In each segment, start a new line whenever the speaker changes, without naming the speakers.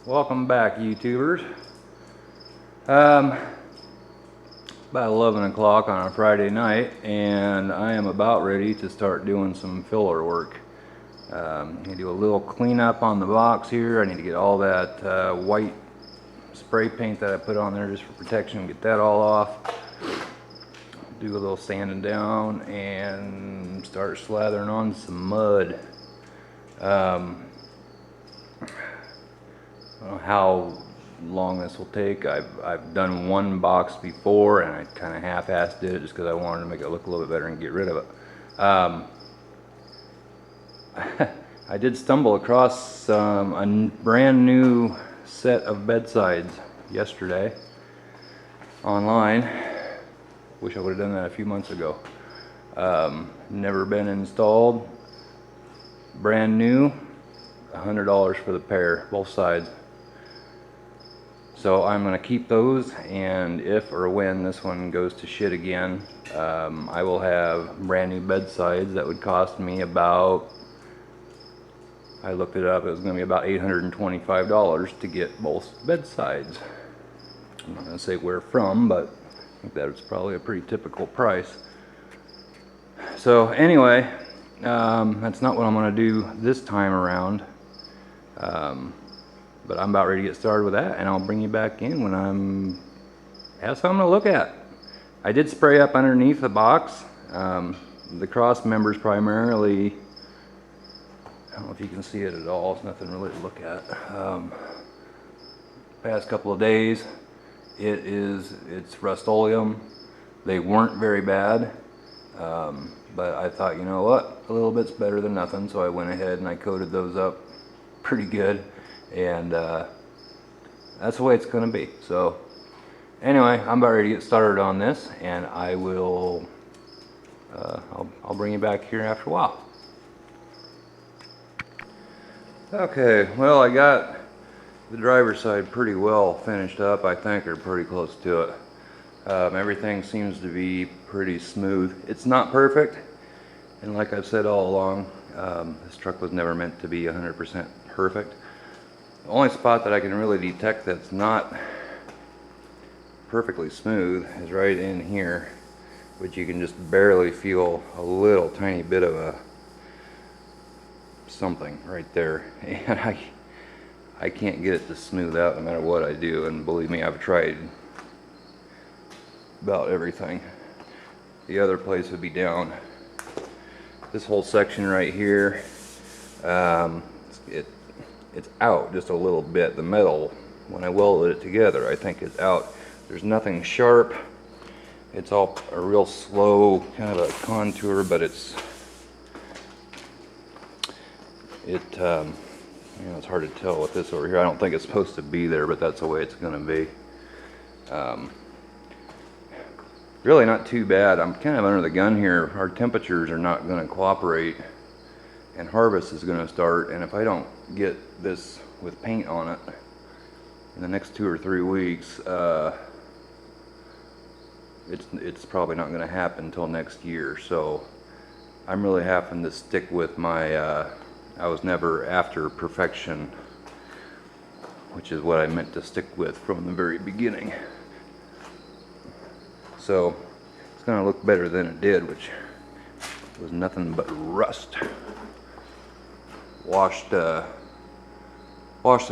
Welcome back, YouTubers. About 11 o'clock on a Friday night, and I am about ready to start doing some filler work. I need to do a little cleanup on the box here. I need to get all that white spray paint that I put on there just for protection, get that all off. Do a little sanding down and start slathering on some mud. I don't know how long this will take. I've done one box before and I kind of half-assed it just because I wanted to make it look a little bit better and get rid of it. I did stumble across a brand new set of bedsides yesterday online. Wish I would have done that a few months ago. Never been installed. Brand new. $100 for the pair, both sides. So I'm going to keep those, and if or when this one goes to shit again, I will have brand new bedsides that would cost me about, I looked it up, it was going to be about $825 to get both bedsides. I'm not going to say where from, but I think that was probably a pretty typical price. So anyway, that's not what I'm going to do this time around. But I'm about ready to get started with that, and I'll bring you back in when have something to look at. I did spray up underneath the box. The cross members primarily, I don't know if you can see it at all, it's nothing really to look at. Past couple of days, it's Rust-Oleum. They weren't very bad, but I thought, you know what, a little bit's better than nothing, so I went ahead and I coated those up pretty good, and that's the way it's going to be. So anyway, I'm about ready to get started on this, and I will I'll bring you back here after a while. Okay, well, I got the driver's side pretty well finished up, I think, or pretty close to it. Everything seems to be pretty smooth. It's not perfect, and like I've said all along, this truck was never meant to be 100% perfect. The only spot that I can really detect that's not perfectly smooth is right in here, which you can just barely feel a little tiny bit of a something right there, and I can't get it to smooth out no matter what I do, and believe me, I've tried about everything. The other place would be down this whole section right here. It's out just a little bit. The metal, when I welded it together, I think it's out. There's nothing sharp. It's all a real slow kind of a contour, but it's you know, it's hard to tell with this over here. I don't think it's supposed to be there, but that's the way it's going to be. Really not too bad. I'm kind of under the gun here. Our temperatures are not going to cooperate, and harvest is going to start, and if I don't get this with paint on it in the next 2 or 3 weeks, it's probably not going to happen until next year. So I'm really having to stick with my I was never after perfection, which is what I meant to stick with from the very beginning. So it's going to look better than it did, which was nothing but rust. Washed the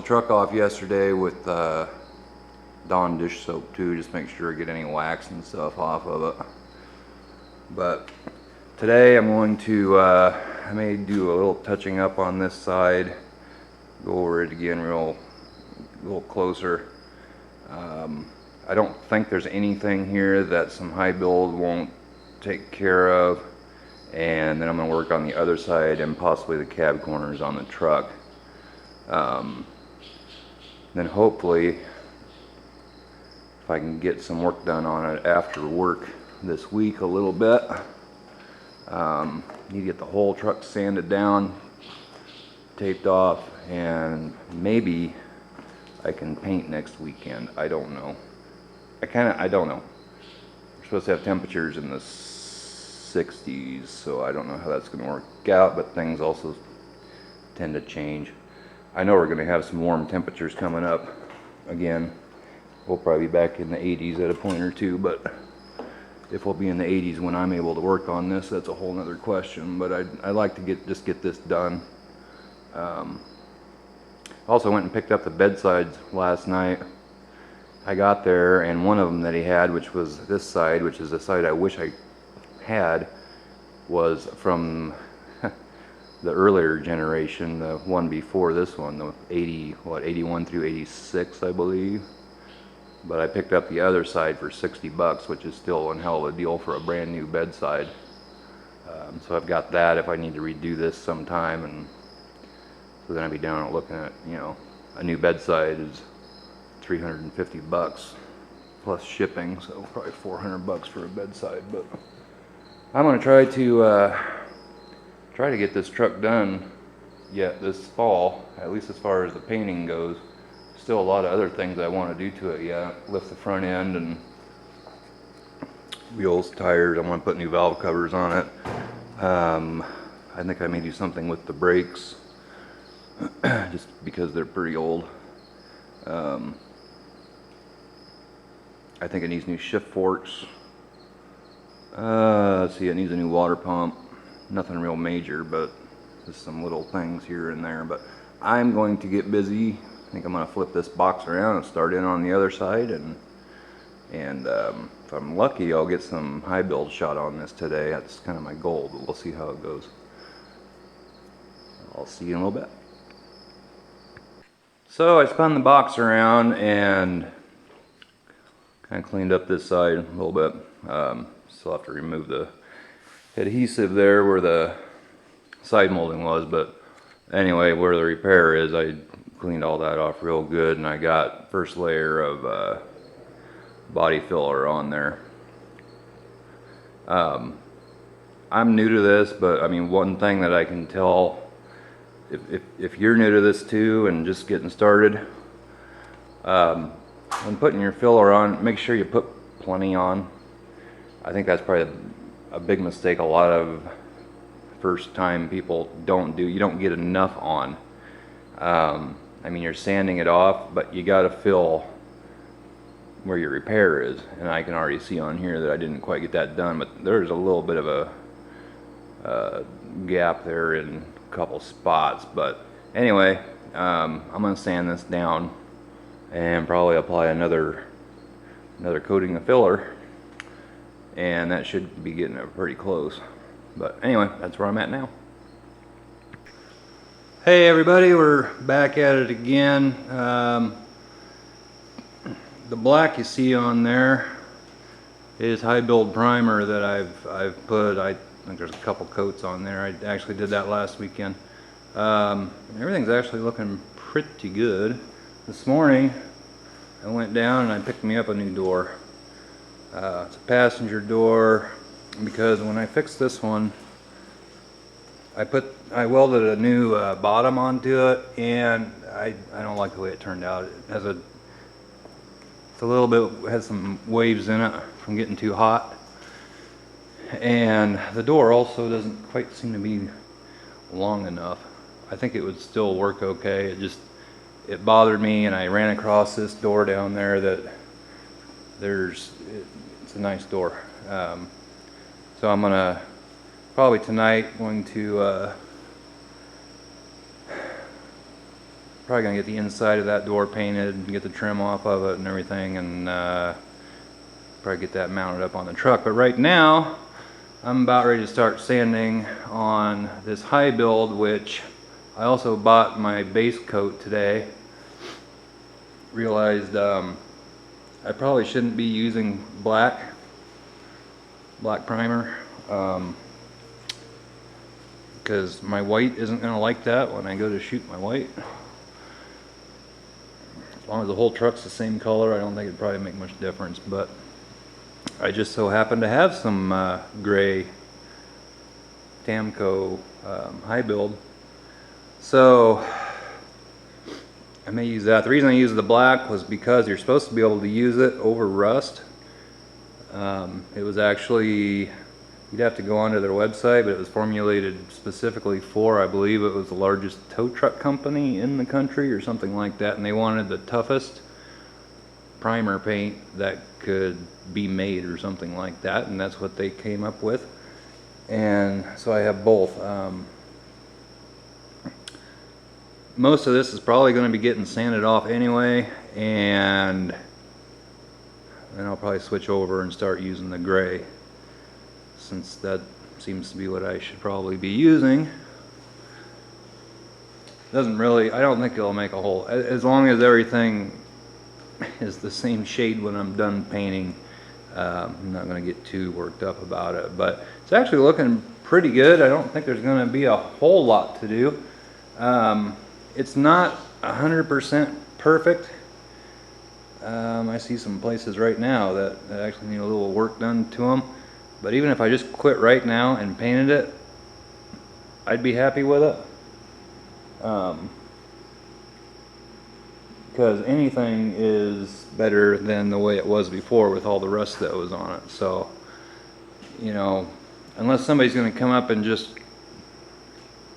truck off yesterday with Dawn dish soap too, just make sure I get any wax and stuff off of it. But today I'm going to I may do a little touching up on this side, go over it again a little closer. I don't think there's anything here that some high build won't take care of, and then I'm going to work on the other side and possibly the cab corners on the truck. Then hopefully, if I can get some work done on it after work this week a little bit, need to get the whole truck sanded down, taped off, and maybe I can paint next weekend. I don't know. I don't know. We're supposed to have temperatures in the 60s, so I don't know how that's going to work out, but things also tend to change. I know we're going to have some warm temperatures coming up again. We'll probably be back in the 80s at a point or two, but if we'll be in the 80s when I'm able to work on this, that's a whole nother question. But I'd like to just get this done. Also went and picked up the bedsides last night. I got there, and one of them that he had, which was this side, which is the side I wish I had, was from the earlier generation, the one before this one, the 81 through 86, I believe. But I picked up the other side for 60 bucks, which is still one hell of a deal for a brand new bedside. So I've got that if I need to redo this sometime, and so then I'd be down looking at, you know, a new bedside is 350 bucks plus shipping, so probably 400 bucks for a bedside. But I'm gonna try to get this truck done yet this fall, at least as far as the painting goes. Still a lot of other things I want to do to it yet. Lift the front end and wheels, tires. I want to put new valve covers on it. I think I may do something with the brakes just because they're pretty old. I think it needs new shift forks. Let's see, it needs a new water pump. Nothing real major, but just some little things here and there. But I'm going to get busy. I think I'm going to flip this box around and start in on the other side, and if I'm lucky, I'll get some high build shot on this today. That's kind of my goal, but we'll see how it goes. I'll see you in a little bit. So I spun the box around and kind of cleaned up this side a little bit. Still have to remove the adhesive there where the side molding was, but anyway, where the repair is, I cleaned all that off real good, and I got first layer of body filler on there. I'm new to this, but I mean, one thing that I can tell, if you're new to this too and just getting started, when putting your filler on, make sure you put plenty on. I think that's probably a big mistake a lot of first time people don't do. You don't get enough on. I mean, you're sanding it off, but you got to fill where your repair is, and I can already see on here that I didn't quite get that done, but there's a little bit of a gap there in a couple spots. But anyway, I'm gonna sand this down and probably apply another coating of filler, and that should be getting it pretty close. But anyway, that's where I'm at now. Hey everybody, we're back at it again. The black you see on there is high build primer that I've put. I think there's a couple coats on there. I actually did that last weekend. Everything's actually looking pretty good. This morning I went down and I picked me up a new door. It's a passenger door, because when I fixed this one, I welded a new bottom onto it, and I don't like the way it turned out. It has it's a little bit, has some waves in it from getting too hot, and the door also doesn't quite seem to be long enough. I think it would still work okay. It bothered me, and I ran across this door down there that it's a nice door. So I'm gonna probably tonight probably gonna get the inside of that door painted and get the trim off of it and everything, and probably get that mounted up on the truck. But right now I'm about ready to start sanding on this high build, which I also bought my base coat today. Realized I probably shouldn't be using black primer, because my white isn't going to like that when I go to shoot my white. As long as the whole truck's the same color, I don't think it'd probably make much difference. But I just so happen to have some gray Tamco high build, so I may use that. The reason I used the black was because you're supposed to be able to use it over rust. It was actually You'd have to go onto their website, but it was formulated specifically for, I believe it was the largest tow truck company in the country or something like that, and they wanted the toughest primer paint that could be made or something like that, and that's what they came up with. And so I have both. Most of this is probably going to be getting sanded off anyway, and then I'll probably switch over and start using the gray, since that seems to be what I should probably be using. Doesn't really, I don't think it'll make a whole, as long as everything is the same shade when I'm done painting. I'm not going to get too worked up about it, but it's actually looking pretty good. I don't think there's going to be a whole lot to do. It's not 100% perfect. I see some places right now that actually need a little work done to them, but even if I just quit right now and painted it, I'd be happy with it. Because anything is better than the way it was before with all the rust that was on it. So, you know, unless somebody's going to come up and just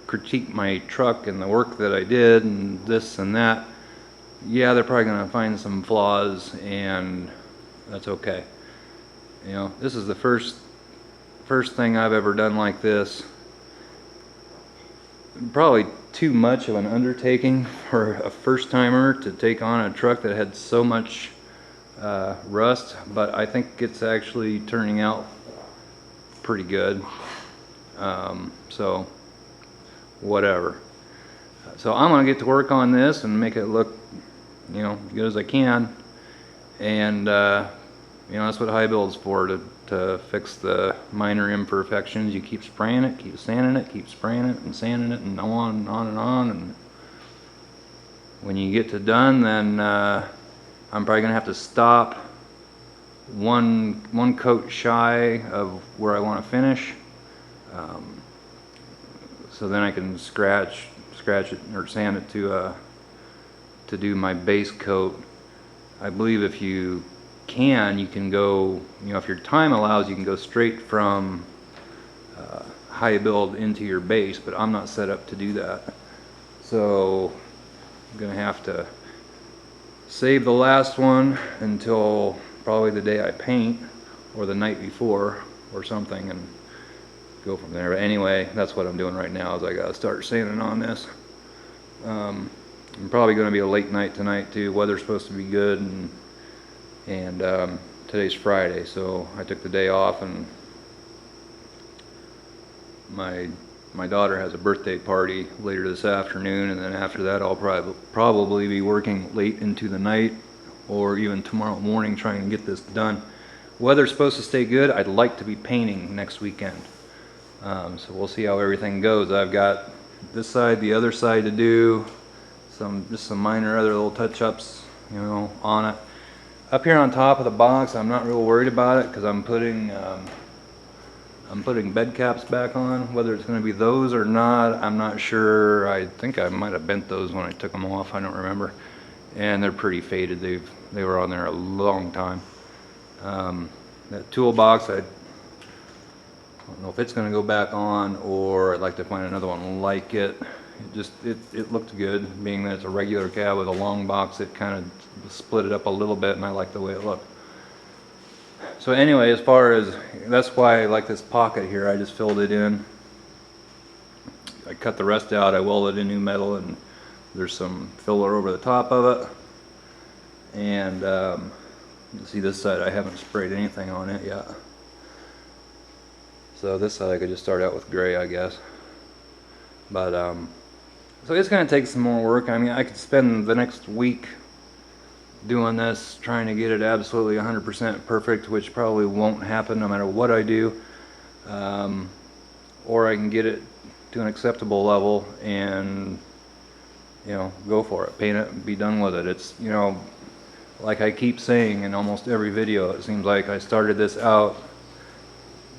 critique my truck and the work that I did and this and that, yeah, they're probably going to find some flaws, and that's okay. You know, this is the first thing I've ever done like this. Probably too much of an undertaking for a first-timer to take on a truck that had so much rust, but I think it's actually turning out pretty good. So whatever. So I'm gonna get to work on this and make it look, you know, good as I can, and you know, that's what high build's for, to fix the minor imperfections. You keep spraying it, keep sanding it, keep spraying it and sanding it, and on and on and on, and when you get to done, then I'm probably gonna have to stop one coat shy of where I want to finish, so then I can scratch it or sand it to do my base coat. I believe if you can go, you know, if your time allows, you can go straight from high build into your base, but I'm not set up to do that. So I'm gonna have to save the last one until probably the day I paint, or the night before or something, and go from there. But anyway, that's what I'm doing right now, is I gotta start sanding on this. I'm probably gonna be a late night tonight too. Weather's supposed to be good, and today's Friday, so I took the day off, and my daughter has a birthday party later this afternoon, and then after that I'll probably be working late into the night or even tomorrow morning trying to get this done. Weather's supposed to stay good. I'd like to be painting next weekend, so we'll see how everything goes. I've got this side, the other side to do, just some minor other little touch-ups, you know, on it. Up here on top of the box, I'm not real worried about it, because I'm putting bed caps back on. Whether it's going to be those or not, I'm not sure. I think I might have bent those when I took them off. I don't remember. And they're pretty faded. They were on there a long time. That toolbox, I don't know if it's going to go back on, or I'd like to find another one like it. It looked good, being that it's a regular cab with a long box. It kind of split it up a little bit, and I like the way it looked. So anyway, as far as, that's why I like this pocket here. I just filled it in. I cut the rest out. I welded in new metal, and there's some filler over the top of it. And you see this side, I haven't sprayed anything on it yet. So this side I could just start out with gray, I guess. But so it's going to take some more work. I mean, I could spend the next week doing this, trying to get it absolutely 100% perfect, which probably won't happen no matter what I do. Or I can get it to an acceptable level and, you know, go for it, paint it, and be done with it. It's, you know, like I keep saying in almost every video, it seems like I started this out,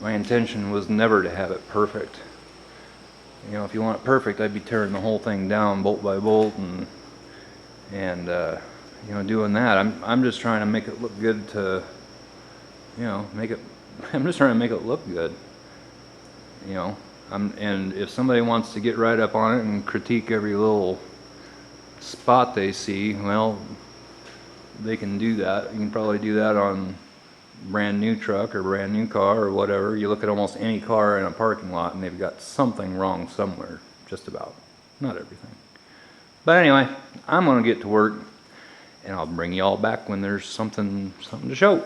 my intention was never to have it perfect. You know, if you want it perfect, I'd be tearing the whole thing down bolt by bolt, and you know, doing that. I'm just trying to make it look good to, you know, I'm just trying to make it look good. you know. And if somebody wants to get right up on it and critique every little spot they see, well, they can do that. You can probably do that on brand new truck or brand new car or whatever. You look at almost any car in a parking lot and they've got something wrong somewhere, just about. Not everything. But anyway, I'm gonna get to work and I'll bring you all back when there's something to show.